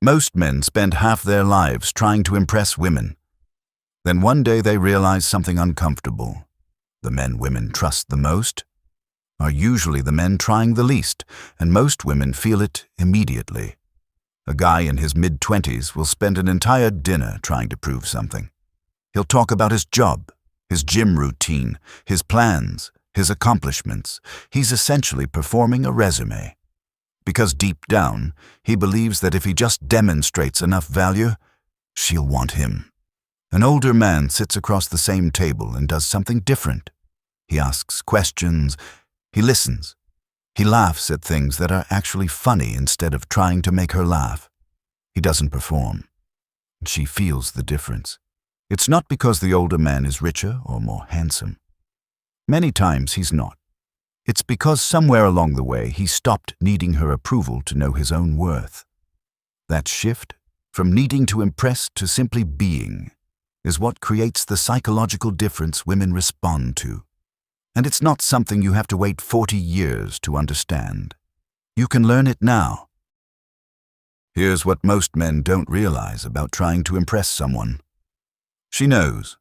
Most men spend half their lives trying to impress women. Then one day they realize something uncomfortable. The men women trust the most are usually the men trying the least, and most women feel it immediately. A guy in his mid-20s will spend an entire dinner trying to prove something. He'll talk about his job, his gym routine, his plans, his accomplishments. He's essentially performing a resume. Because deep down, he believes that if he just demonstrates enough value, she'll want him. An older man sits across the same table and does something different. He asks questions, he listens. He laughs at things that are actually funny instead of trying to make her laugh. He doesn't perform. She feels the difference. It's not because the older man is richer or more handsome. Many times he's not. It's because somewhere along the way he stopped needing her approval to know his own worth. That shift, from needing to impress to simply being, is what creates the psychological difference women respond to. And it's not something you have to wait 40 years to understand. You can learn it now. Here's what most men don't realize about trying to impress someone. She knows.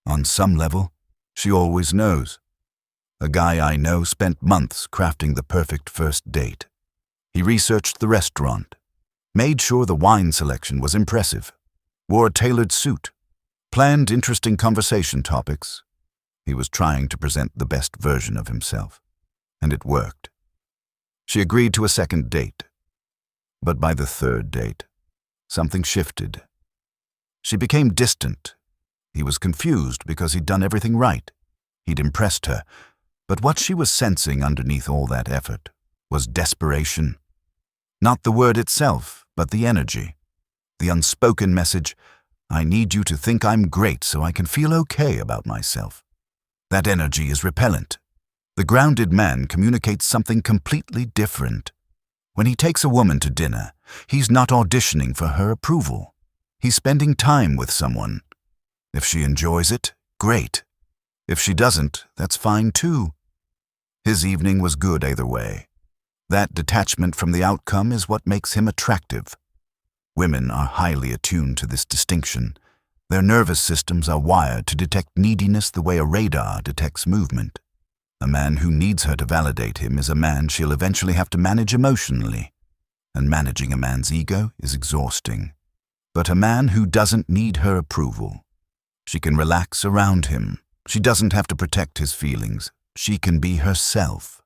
On some level, she always knows. A guy I know spent months crafting the perfect first date. He researched the restaurant, made sure the wine selection was impressive, wore a tailored suit, planned interesting conversation topics. He was trying to present the best version of himself, and it worked. She agreed to a second date. But by the third date, something shifted. She became distant. He was confused because he'd done everything right. He'd impressed her, but what she was sensing underneath all that effort was desperation. Not the word itself, but the energy. The unspoken message, I need you to think I'm great so I can feel okay about myself. That energy is repellent. The grounded man communicates something completely different. When he takes a woman to dinner, he's not auditioning for her approval. He's spending time with someone. If she enjoys it, great. If she doesn't, that's fine too. His evening was good either way. That detachment from the outcome is what makes him attractive. Women are highly attuned to this distinction. Their nervous systems are wired to detect neediness the way a radar detects movement. A man who needs her to validate him is a man she'll eventually have to manage emotionally. And managing a man's ego is exhausting. But a man who doesn't need her approval, she can relax around him. She doesn't have to protect his feelings. She can be herself.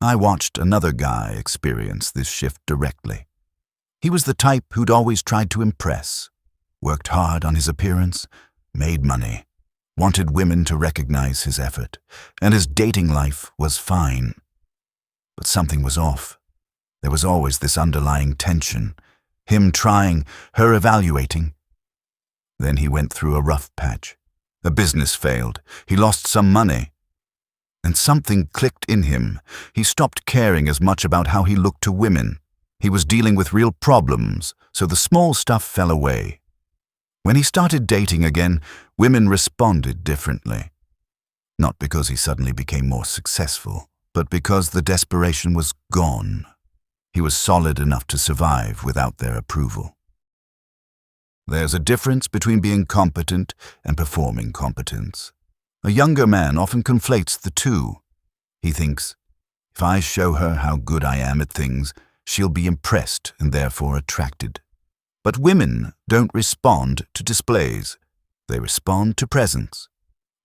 I watched another guy experience this shift directly. He was the type who'd always tried to impress, worked hard on his appearance, made money, wanted women to recognize his effort, and his dating life was fine. But something was off. There was always this underlying tension, him trying, her evaluating. Then he went through a rough patch. A business failed. He lost some money. And something clicked in him. He stopped caring as much about how he looked to women. He was dealing with real problems, so the small stuff fell away. When he started dating again, women responded differently. Not because he suddenly became more successful, but because the desperation was gone. He was solid enough to survive without their approval. There's a difference between being competent and performing competence. A younger man often conflates the two. He thinks, if I show her how good I am at things, she'll be impressed and therefore attracted. But women don't respond to displays. They respond to presence.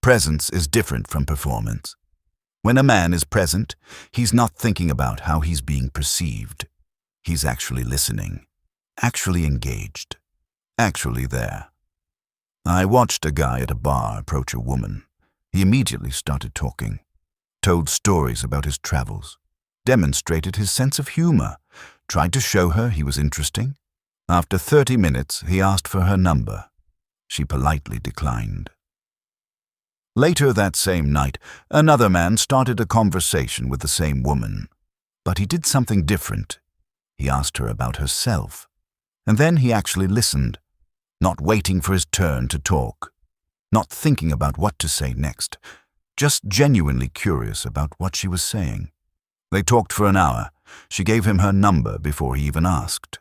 Presence is different from performance. When a man is present, he's not thinking about how he's being perceived. He's actually listening, actually engaged, actually there. I watched a guy at a bar approach a woman. He immediately started talking, told stories about his travels, demonstrated his sense of humor, tried to show her he was interesting. After 30 minutes, he asked for her number. She politely declined. Later that same night, another man started a conversation with the same woman. But he did something different. He asked her about herself. And then he actually listened, not waiting for his turn to talk, not thinking about what to say next, just genuinely curious about what she was saying. They talked for an hour. She gave him her number before he even asked.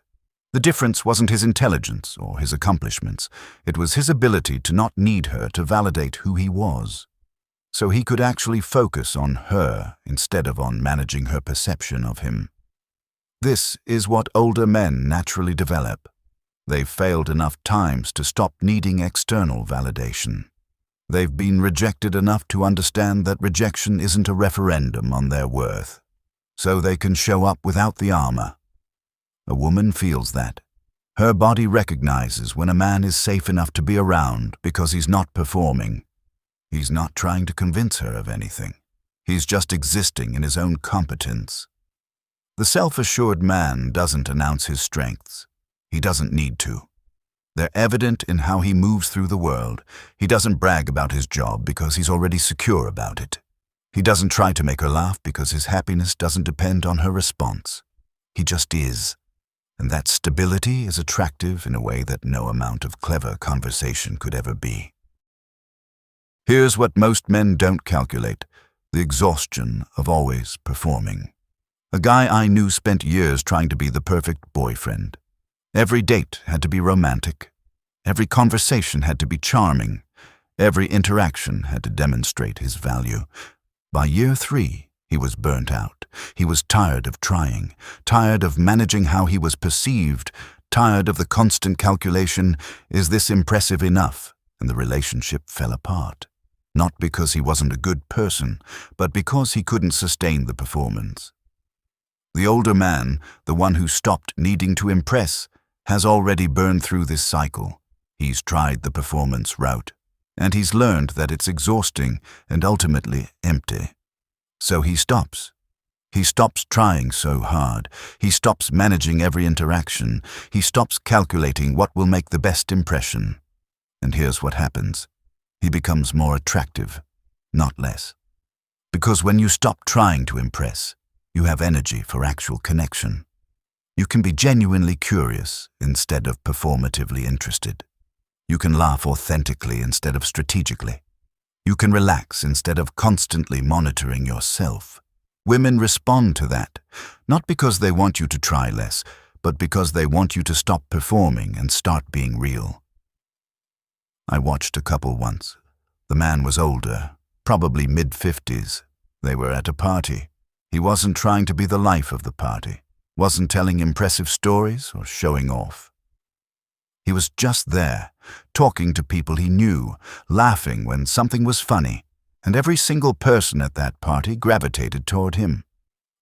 The difference wasn't his intelligence or his accomplishments. It was his ability to not need her to validate who he was. So he could actually focus on her instead of on managing her perception of him. This is what older men naturally develop. They've failed enough times to stop needing external validation. They've been rejected enough to understand that rejection isn't a referendum on their worth. So they can show up without the armor. A woman feels that. Her body recognizes when a man is safe enough to be around because he's not performing. He's not trying to convince her of anything. He's just existing in his own competence. The self-assured man doesn't announce his strengths. He doesn't need to. They're evident in how he moves through the world. He doesn't brag about his job because he's already secure about it. He doesn't try to make her laugh because his happiness doesn't depend on her response. He just is. And that stability is attractive in a way that no amount of clever conversation could ever be. Here's what most men don't calculate: the exhaustion of always performing. A guy I knew spent years trying to be the perfect boyfriend. Every date had to be romantic. Every conversation had to be charming. Every interaction had to demonstrate his value. By year 3, he was burnt out. He was tired of trying, tired of managing how he was perceived, tired of the constant calculation, is this impressive enough? And the relationship fell apart. Not because he wasn't a good person, but because he couldn't sustain the performance. The older man, the one who stopped needing to impress, has already burned through this cycle. He's tried the performance route, and he's learned that it's exhausting and ultimately empty. So he stops. He stops trying so hard. He stops managing every interaction. He stops calculating what will make the best impression. And here's what happens. He becomes more attractive, not less. Because when you stop trying to impress, you have energy for actual connection. You can be genuinely curious instead of performatively interested. You can laugh authentically instead of strategically. You can relax instead of constantly monitoring yourself. Women respond to that, not because they want you to try less, but because they want you to stop performing and start being real. I watched a couple once. The man was older, probably mid-50s. They were at a party. He wasn't trying to be the life of the party, wasn't telling impressive stories or showing off. He was just there, talking to people he knew, laughing when something was funny, and every single person at that party gravitated toward him.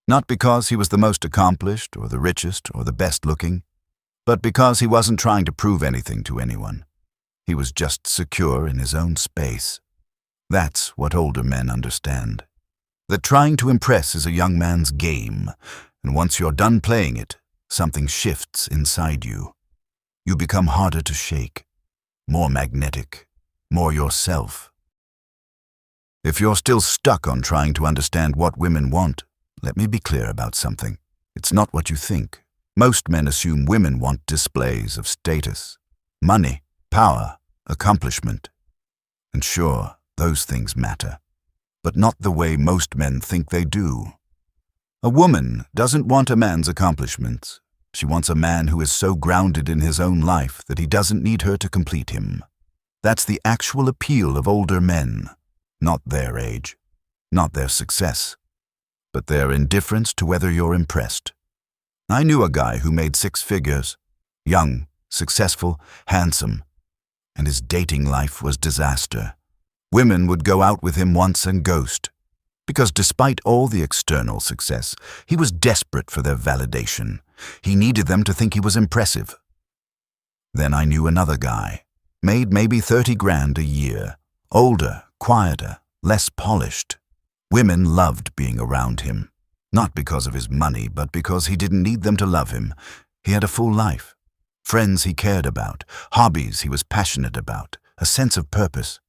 Not because he was the most accomplished or the richest or the best looking, but because he wasn't trying to prove anything to anyone. He was just secure in his own space. That's what older men understand. That trying to impress is a young man's game, and once you're done playing it, something shifts inside you. You become harder to shake, more magnetic, more yourself. If you're still stuck on trying to understand what women want, let me be clear about something. It's not what you think. Most men assume women want displays of status, money, power, accomplishment. And sure, those things matter, but not the way most men think they do. A woman doesn't want a man's accomplishments. She wants a man who is so grounded in his own life that he doesn't need her to complete him. That's the actual appeal of older men, not their age, not their success, but their indifference to whether you're impressed. I knew a guy who made 6 figures, young, successful, handsome, and his dating life was disaster. Women would go out with him once and ghost, because despite all the external success, he was desperate for their validation. He needed them to think he was impressive. Then I knew another guy, made maybe 30 grand a year, older, quieter, less polished. Women loved being around him, not because of his money, but because he didn't need them to love him. He had a full life, friends he cared about, hobbies he was passionate about, a sense of purpose.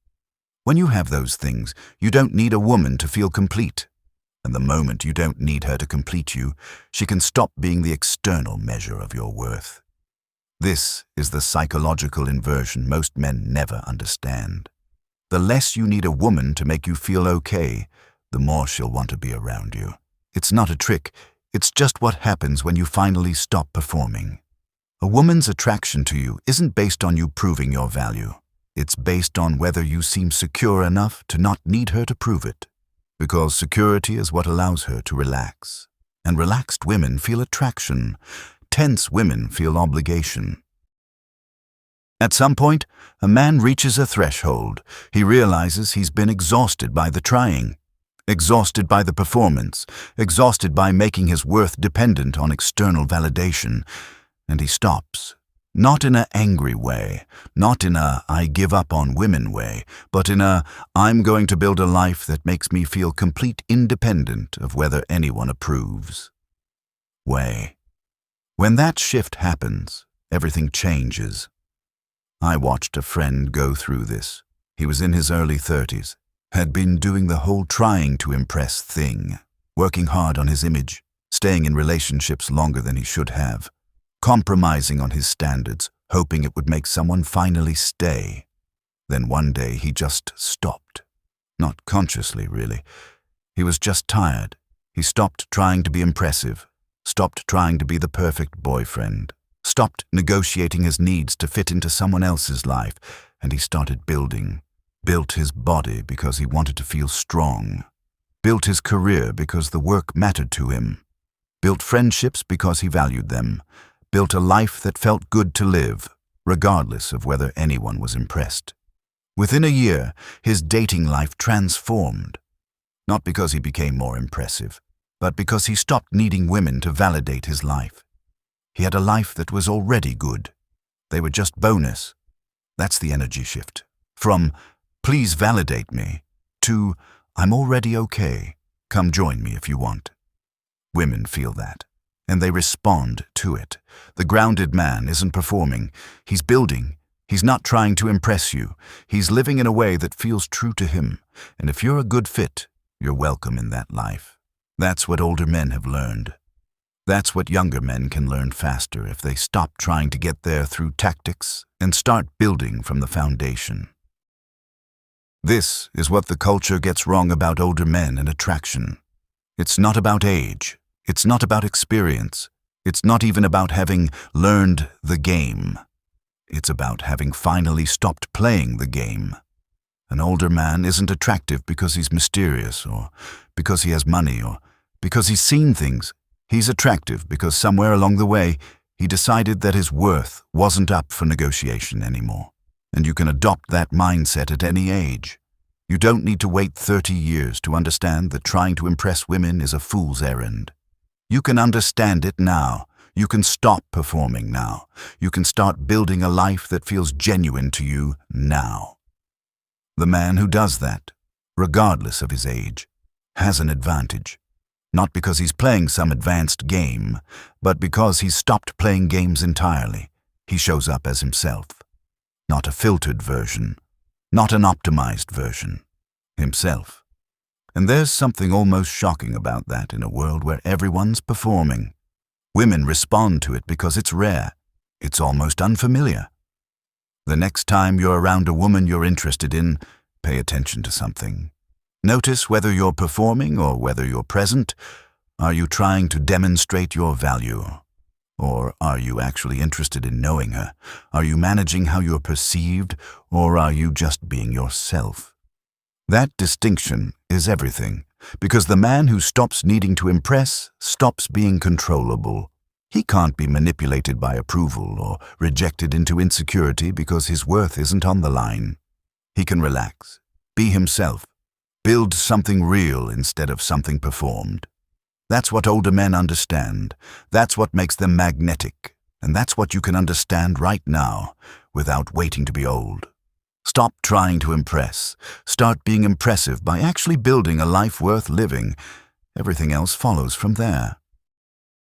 When you have those things, you don't need a woman to feel complete. And the moment you don't need her to complete you, she can stop being the external measure of your worth. This is the psychological inversion most men never understand. The less you need a woman to make you feel okay, the more she'll want to be around you. It's not a trick, it's just what happens when you finally stop performing. A A woman's attraction to you isn't based on you proving your value. It's based on whether you seem secure enough to not need her to prove it. Because security is what allows her to relax. And relaxed women feel attraction. Tense women feel obligation. At some point, a man reaches a threshold. He realizes he's been exhausted by the trying, exhausted by the performance, exhausted by making his worth dependent on external validation, and he stops. Not in an angry way, not in a "I give up on women" way, but in a "I'm going to build a life that makes me feel complete independent of whether anyone approves" way. When that shift happens, everything changes. I watched a friend go through this. He was in his early 30s, had been doing the whole trying to impress thing, working hard on his image, staying in relationships longer than he should have, compromising on his standards, hoping it would make someone finally stay. Then one day he just stopped. Not consciously, really. He was just tired. He stopped trying to be impressive, stopped trying to be the perfect boyfriend, stopped negotiating his needs to fit into someone else's life, and he started building. Built his body because he wanted to feel strong. Built his career because the work mattered to him. Built friendships because he valued them. Built a life that felt good to live, regardless of whether anyone was impressed. Within a year, his dating life transformed. Not because he became more impressive, but because he stopped needing women to validate his life. He had a life that was already good. They were just bonus. That's the energy shift. From "please validate me" to "I'm already okay. Come join me if you want." Women feel that, and they respond to it. The grounded man isn't performing. He's building. He's not trying to impress you. He's living in a way that feels true to him. And if you're a good fit, you're welcome in that life. That's what older men have learned. That's what younger men can learn faster if they stop trying to get there through tactics and start building from the foundation. This is what the culture gets wrong about older men and attraction. It's not about age. It's not about experience. It's not even about having learned the game. It's about having finally stopped playing the game. An older man isn't attractive because he's mysterious or because he has money or because he's seen things. He's attractive because somewhere along the way, he decided that his worth wasn't up for negotiation anymore. And you can adopt that mindset at any age. You don't need to wait 30 years to understand that trying to impress women is a fool's errand. You can understand it now. You can stop performing now. You can start building a life that feels genuine to you now. The man who does that, regardless of his age, has an advantage. Not because he's playing some advanced game, but because he's stopped playing games entirely. He shows up as himself. Not a filtered version, not an optimized version. Himself. And there's something almost shocking about that in a world where everyone's performing. Women respond to it because it's rare. It's almost unfamiliar. The next time you're around a woman you're interested in, pay attention to something. Notice whether you're performing or whether you're present. Are you trying to demonstrate your value? Or are you actually interested in knowing her? Are you managing how you're perceived, or are you just being yourself? That distinction is everything, because the man who stops needing to impress stops being controllable. He can't be manipulated by approval or rejected into insecurity because his worth isn't on the line. He can relax, be himself, build something real instead of something performed. That's what older men understand. That's what makes them magnetic. And that's what you can understand right now without waiting to be old. Stop trying to impress. Start being impressive by actually building a life worth living. Everything else follows from there.